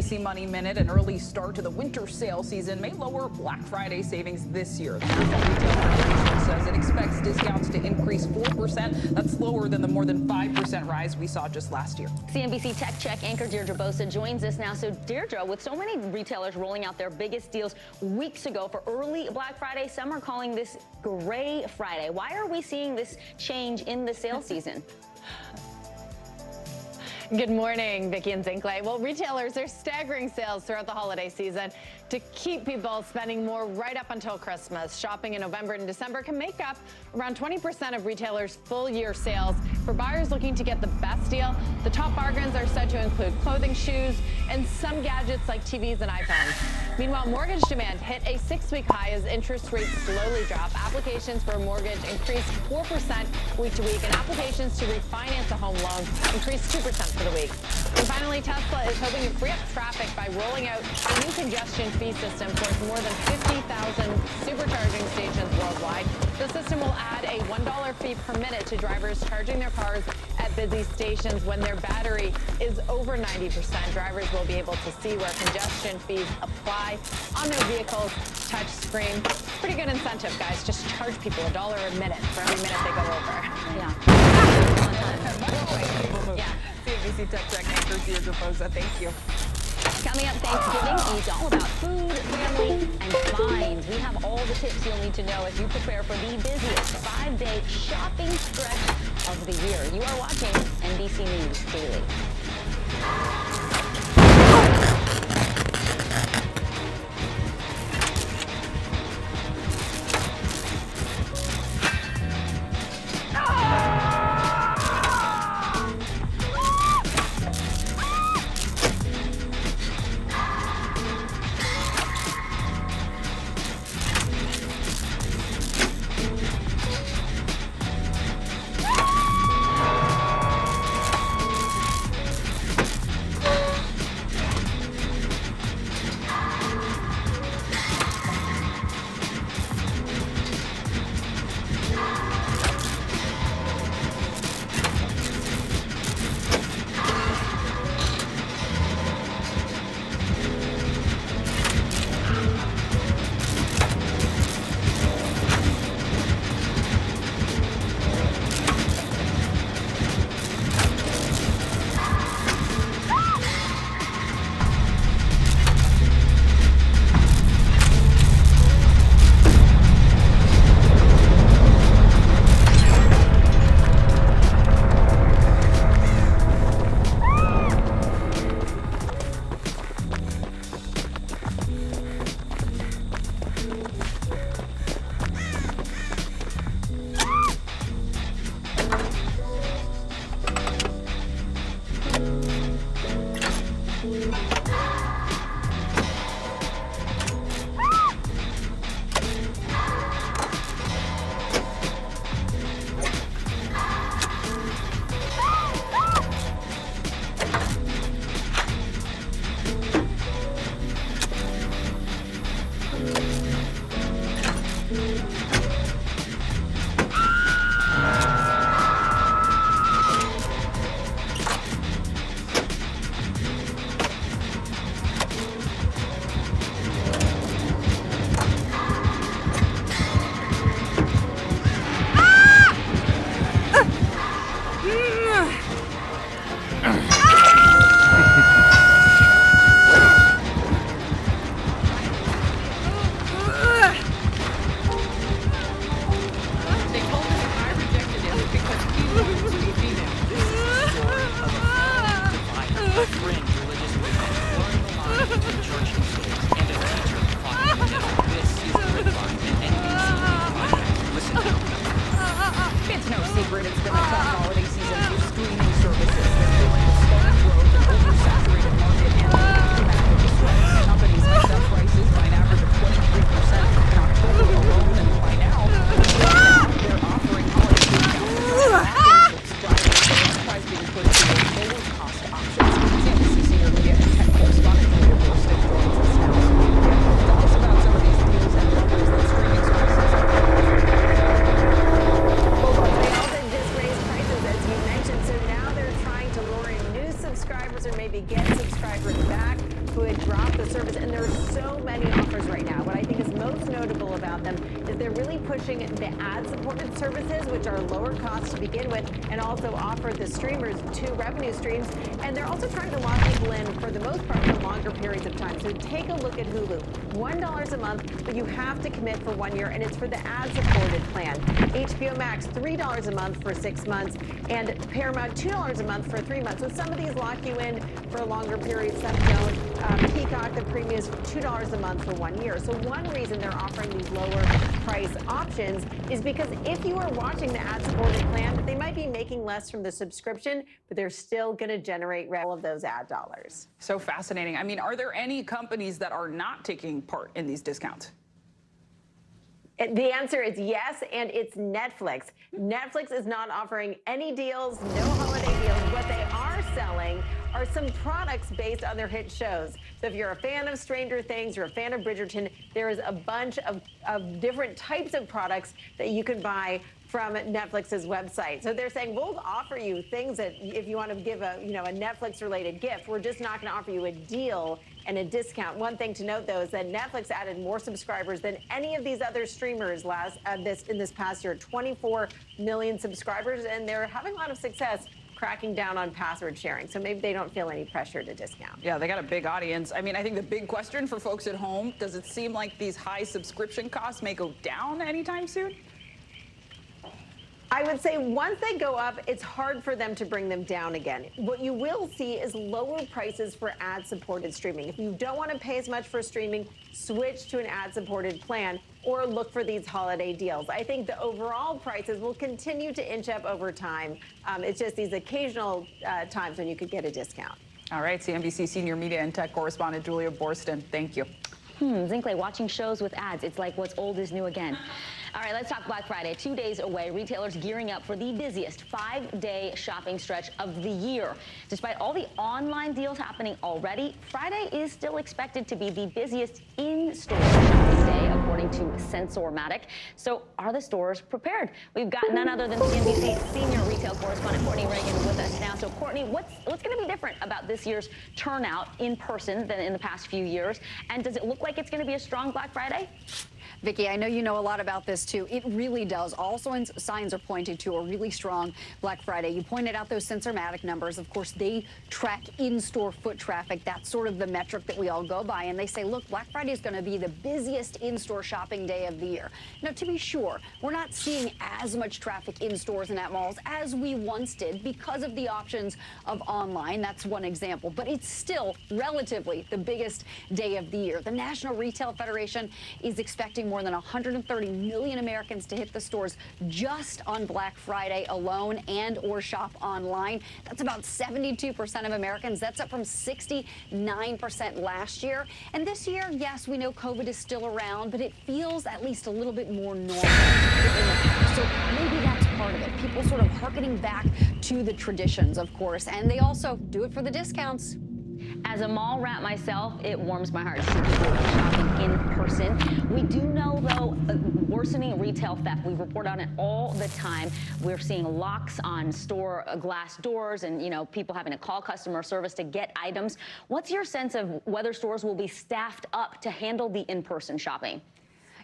NBC Money Minute. An early start to the winter sale season may lower Black Friday savings this year. The National Retail Federation says it expects discounts to increase 4%. That's lower than the more than 5% rise we saw just last year. CNBC Tech Check anchor Deirdre Bosa joins us now. So Deirdre, with so many retailers rolling out their biggest deals weeks ago for early Black Friday, some are calling this Gray Friday. Why are we seeing this change in the sale season? Good morning, Vicki and Zinkley. Well, retailers are staggering sales throughout the holiday season to keep people spending more right up until Christmas. Shopping in November and December can make up around 20% of retailers' full year sales. For buyers looking to get the best deal, the top bargains are said to include clothing, shoes, and some gadgets like TVs and iPhones. Meanwhile, mortgage demand hit a 6-week high as interest rates slowly drop. Applications for a mortgage increased 4% week to week, and applications to refinance a home loan increased 2% for the week. And finally, Tesla is hoping to free up traffic by rolling out a new congestion fee system for its more than 50,000 supercharging stations worldwide. The system will add a $1 fee per minute to drivers charging their cars at busy stations when their battery is over 90%. Drivers will be able to see where congestion fees apply on their vehicle's touch screen. Pretty good incentive, guys. Just charge people $1 a minute for every minute they go over. Yeah. Yeah. CNBC Tech Check anchor Deirdre Bosa, thank you. Coming up, Thanksgiving is all about food, family, and finds. We have all the tips you'll need to know as you prepare for the busiest 5-day shopping stretch of the year. You are watching NBC News Daily. could drop the service. And there are so many offers right now. What I think is most notable about them is they're really pushing the ad-supported services, which are lower cost to begin with, and also offer the streamers 2 revenue streams. And they're also trying to lock people in, for the most part, for longer periods of time. So take a look at Hulu. $1 a month, but you have to commit for 1 year, and it's for the ad-supported plan. HBO Max, $3 a month for 6 months, and Paramount, $2 a month for 3 months. So some of these lock you in for a longer period, some don't. Peacock, the premium is $2 a month for 1 year. So one reason they're offering these lower price options is because if you are watching the ad-supported plan, they might be making less from the subscription, but they're still going to generate all of those ad dollars. So fascinating. I mean, are there any companies that are not taking part in these discounts? The answer is yes, and it's Netflix. Netflix is not offering any deals, no holiday deals. What they are selling are some products based on their hit shows. So if you're a fan of Stranger Things, you're a fan of Bridgerton, there is a bunch of different types of products that you can buy from Netflix's website. So they're saying, we'll offer you things that if you want to give a Netflix-related gift, we're just not going to offer you a deal and a discount. One thing to note, though, is that Netflix added more subscribers than any of these other streamers in this past year, 24 million subscribers, and they're having a lot of success cracking down on password sharing. So maybe they don't feel any pressure to discount. Yeah, they got a big audience. I mean, I think the big question for folks at home, does it seem like these high subscription costs may go down anytime soon? I would say once they go up, it's hard for them to bring them down again. What you will see is lower prices for ad-supported streaming. If you don't want to pay as much for streaming, switch to an ad-supported plan or look for these holiday deals. I think the overall prices will continue to inch up over time. It's just these occasional times when you could get a discount. All right, CNBC senior media and tech correspondent Julia Borston, thank you. Zinkley, watching shows with ads, it's like what's old is new again. All right, let's talk Black Friday. 2 days away, retailers gearing up for the busiest 5-day shopping stretch of the year. Despite all the online deals happening already, Friday is still expected to be the busiest in-store shopping day, according to Sensormatic. So are the stores prepared? We've got none other than CNBC senior retail correspondent Courtney Reagan with us now. So Courtney, what's going to be different about this year's turnout in person than in the past few years? And does it look like it's going to be a strong Black Friday? Vicki, I know you know a lot about this, too. It really does. All signs are pointing to a really strong Black Friday. You pointed out those Sensormatic numbers. Of course, they track in-store foot traffic. That's sort of the metric that we all go by. And they say, look, Black Friday is going to be the busiest in-store shopping day of the year. Now, to be sure, we're not seeing as much traffic in stores and at malls as we once did because of the options of online. That's one example. But it's still relatively the biggest day of the year. The National Retail Federation is expecting more than 130 million Americans to hit the stores just on Black Friday alone and or shop online. That's about 72% of Americans. That's up from 69% last year. And this year, yes, we know COVID is still around, but it feels at least a little bit more normal in the past. So maybe that's part of it. People sort of hearkening back to the traditions, of course, and they also do it for the discounts. As a mall rat myself, it warms my heart to see people shopping in person. We do know, though, worsening retail theft. We report on it all the time. We're seeing locks on store glass doors and, people having to call customer service to get items. What's your sense of whether stores will be staffed up to handle the in-person shopping?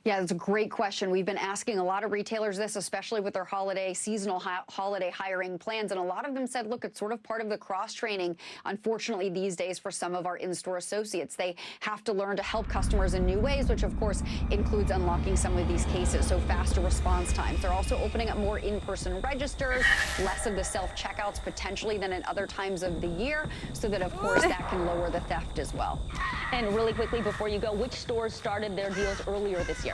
Yeah, that's a great question. We've been asking a lot of retailers this, especially with their seasonal holiday hiring plans. And a lot of them said, look, it's sort of part of the cross-training, unfortunately, these days for some of our in-store associates. They have to learn to help customers in new ways, which, of course, includes unlocking some of these cases, so faster response times. They're also opening up more in-person registers, less of the self-checkouts potentially than at other times of the year, so that, of course, that can lower the theft as well. And really quickly, before you go, which stores started their deals earlier this year?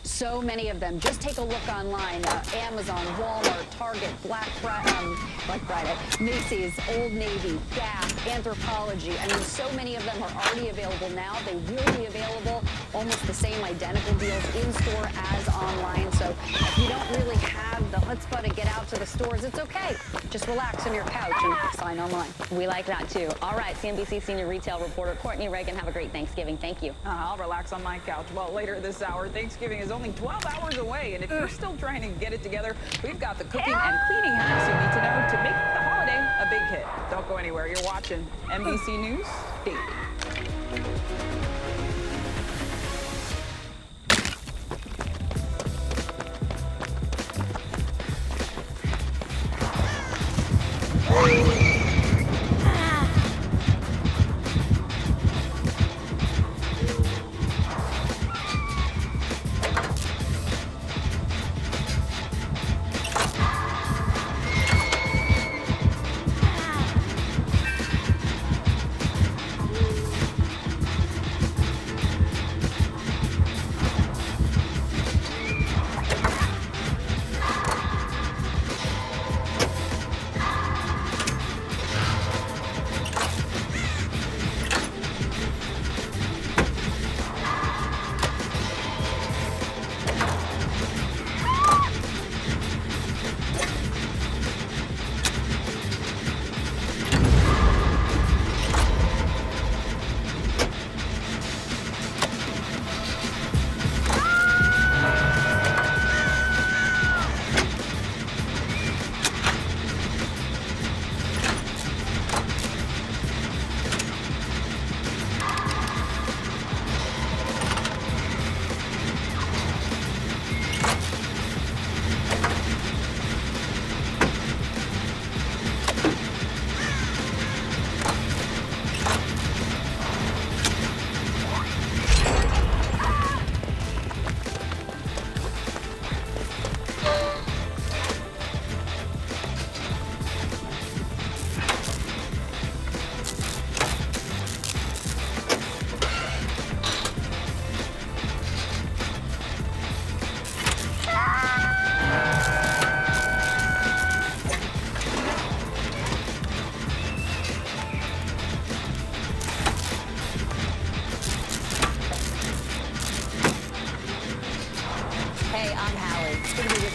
So many of them. Just take a look online. Amazon, Walmart, Target, Black Friday, Macy's, Old Navy, Gap, Anthropologie. I mean, so many of them are already available now. They will be available, almost the same identical deals in-store as online. So if you don't really have the chutzpah to get out to the stores, it's okay. Just relax on your couch and sign online. We like that, too. All right, CNBC senior retail reporter Courtney Reagan, have a great Thanksgiving. Thank you. I'll relax on my couch. Well, later this hour, Thanksgiving is only 12 hours away, and if you're still trying to get it together, we've got the cooking and cleaning hacks you need to know to make the holiday a big hit. Don't go anywhere. You're watching NBC News Daily.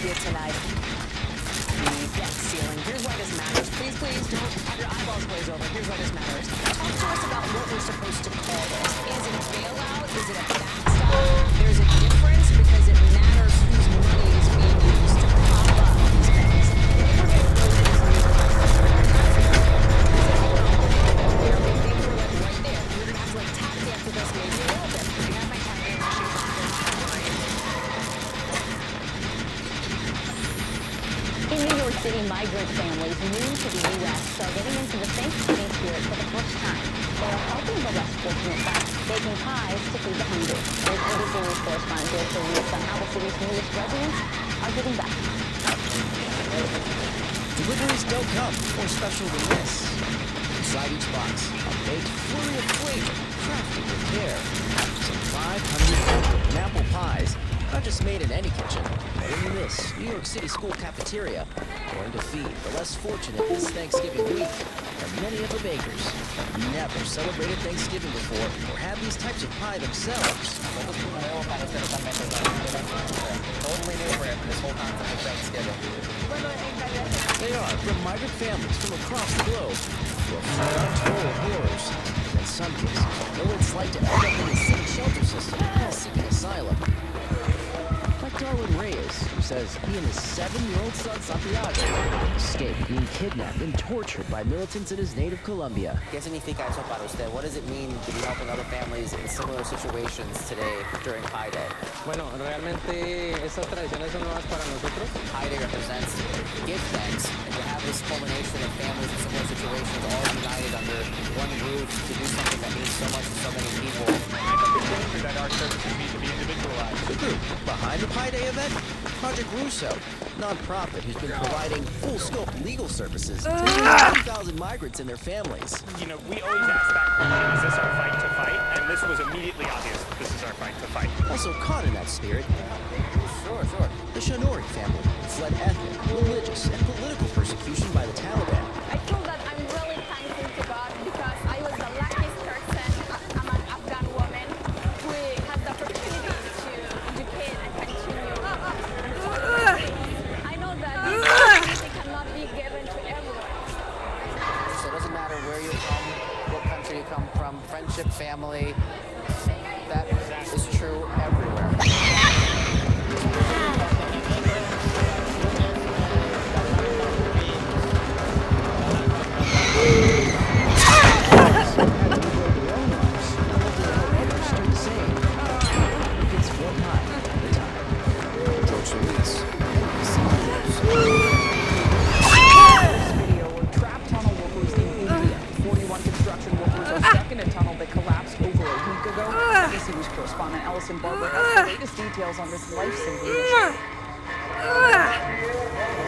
here tonight. The debt ceiling. Here's why this matters. Please, please don't have your eyeballs glaze over. Here's why this matters. Talk to us about what we're supposed to call this. Is it a bailout? Is it a backstop? There's a difference because it matters whose money is being used to prop up these banks. If we're going to go to this news conference right there. You're going to have to like tap dance with us maybe a little bit because you have my time in In New York City, migrant families new to the U.S. are getting into the Thanksgiving spirit for the first time. They are helping the less fortunate by baking pies to feed the hungry. There's ABC News correspondent Bill Fernandez on how the city's newest residents are giving back. Deliveries don't come more special than this. Inside each box, a baked flurry of flavor, crafted with care. Some 500 chocolate and apple pies, not just made in any kitchen, but in this New York City school cafeteria, going to feed the less fortunate this Thanksgiving week. And many of the bakers have never celebrated Thanksgiving before or had these types of pie themselves. Totally new for him, this whole concept of Thanksgiving. They are from migrant families from across the globe who have fled untold horrors. In some cases, know what it's like to end up in a city shelter system while seeking asylum. Like Darwin Reyes, who says he and his 7-year-old son Santiago escaped being kidnapped and tortured by militants in his native Colombia. ¿Qué significa eso para usted? What does it mean to be helping other families in similar situations today during Pi Day? Bueno, realmente estas tradiciones son nuevas para nosotros. Pi Day represents give thanks, and to have this culmination of families in similar situations all united under one roof to do something that means so much to so many people. It's a big danger that our services need to be individualized. The group behind the Pi Day event, Project Russo, nonprofit who's been providing full-scope legal services to 2,000 migrants and their families. You know, we always ask that question, is this our fight to fight? And this was immediately obvious that this is our fight to fight. Also caught in that spirit, Sure. the Shanori family fled ethnic, religious, and political persecution by the Taliban. I feel that I'm really thankful to God because I was the luckiest person among Afghan women who had the opportunity to educate and continue. I know that this opportunity cannot be given to everyone. So it doesn't matter where you're from, what country you come from, friendship, family, that is true everywhere. Details on this life-saving mission.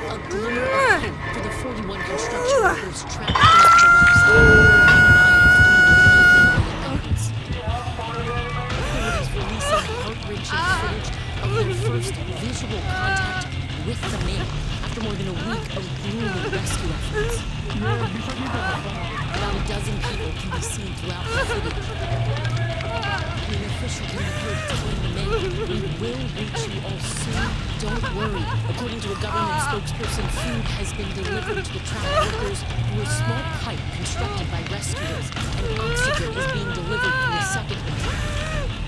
A glimmer of hope for the 41 construction workers trapped in a collapsed mountains in the Authorities releasing heart-wrenching footage of their first visual contact with the man after more than a week of grueling rescue efforts. About a dozen people can be seen throughout the footage. An official in the group telling the men, "We will reach you all soon. Don't worry." According to a government spokesperson, food has been delivered to the trapped workers through a small pipe constructed by rescuers, and oxygen is being delivered through a second one.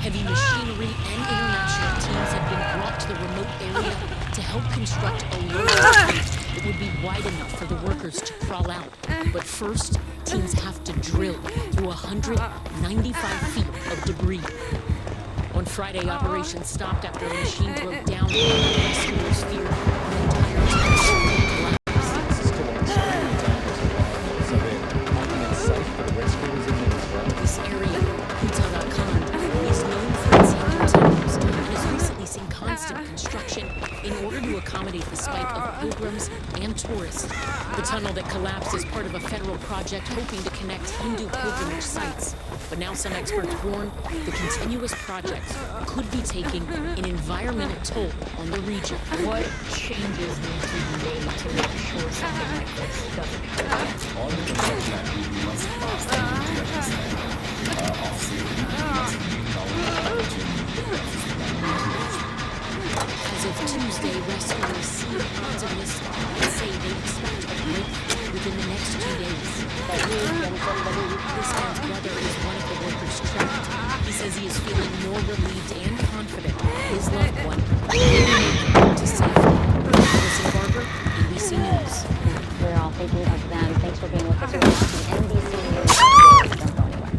Heavy machinery and international teams have been brought to the remote area to help construct a large pipe that would be wide enough for the workers to crawl out. But first, teams have to drill through 195 feet of debris. On Friday, operations stopped after the machine broke down. Rescuers fear the entire town will collapse. This area, Kuta.com, is known for its Hindu temples and has recently seen constant construction in order to accommodate the spike of pilgrims and tourists. The tunnel that collapsed is part of a federal project hoping to connect Hindu pilgrimage sites. But now some experts warn the continuous projects could be taking an environmental toll on the region. What changes need to be made to make sure something like this doesn't happen? All the construction activity must fast As of Tuesday, rescuers says he is feeling more relieved and confident his loved one will make it to safety. Listen, Barber, NBC News. We're all thinking of them. Thanks for being with us. You're watching NBC News. Don't go anywhere.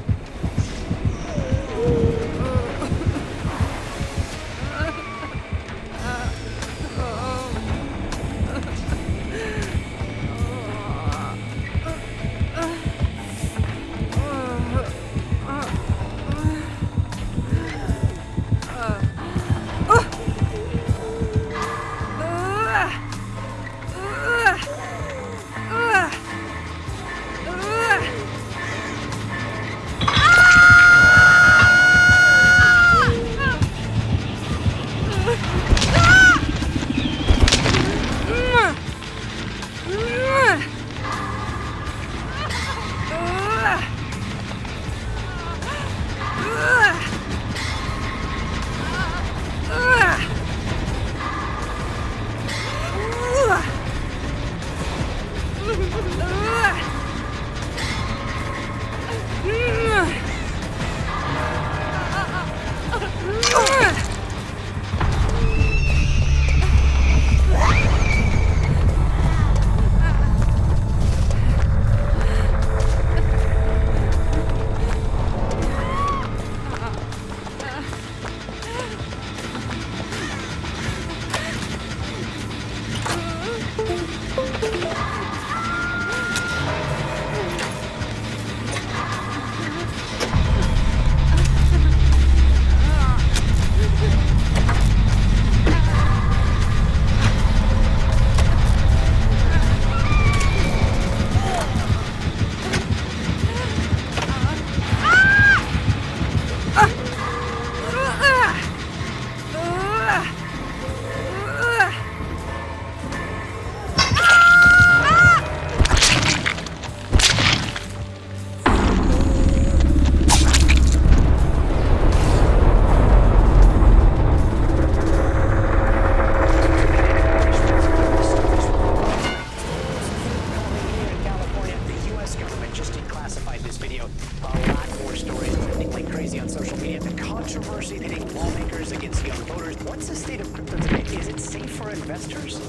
What's the state of crypto today? Is it safe for investors?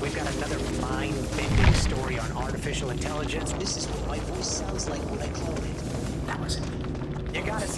We've got another mind-bending story on artificial intelligence. This is what my voice sounds like when I clone it. You gotta see